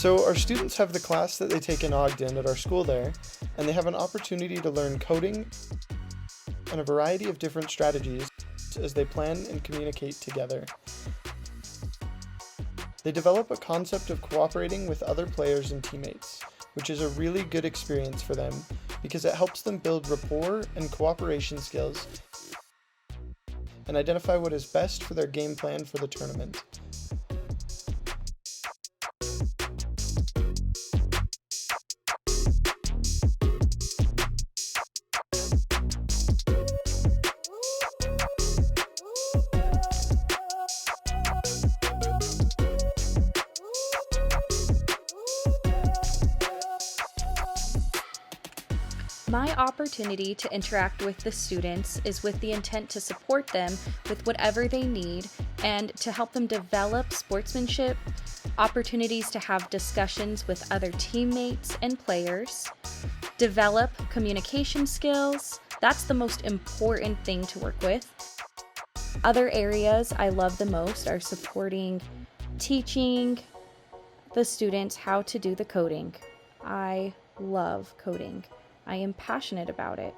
So our students have the class that they take in Ogden at our school there, and they have an opportunity to learn coding and a variety of different strategies as they plan and communicate together. They develop a concept of cooperating with other players and teammates, which is a really good experience for them because it helps them build rapport and cooperation skills and identify what is best for their game plan for the tournament. My opportunity to interact with the students is with the intent to support them with whatever they need and to help them develop sportsmanship, opportunities to have discussions with other teammates and players, develop communication skills. That's the most important thing to work with. Other areas I love the most are supporting teaching the students how to do the coding. I love coding. I am passionate about it.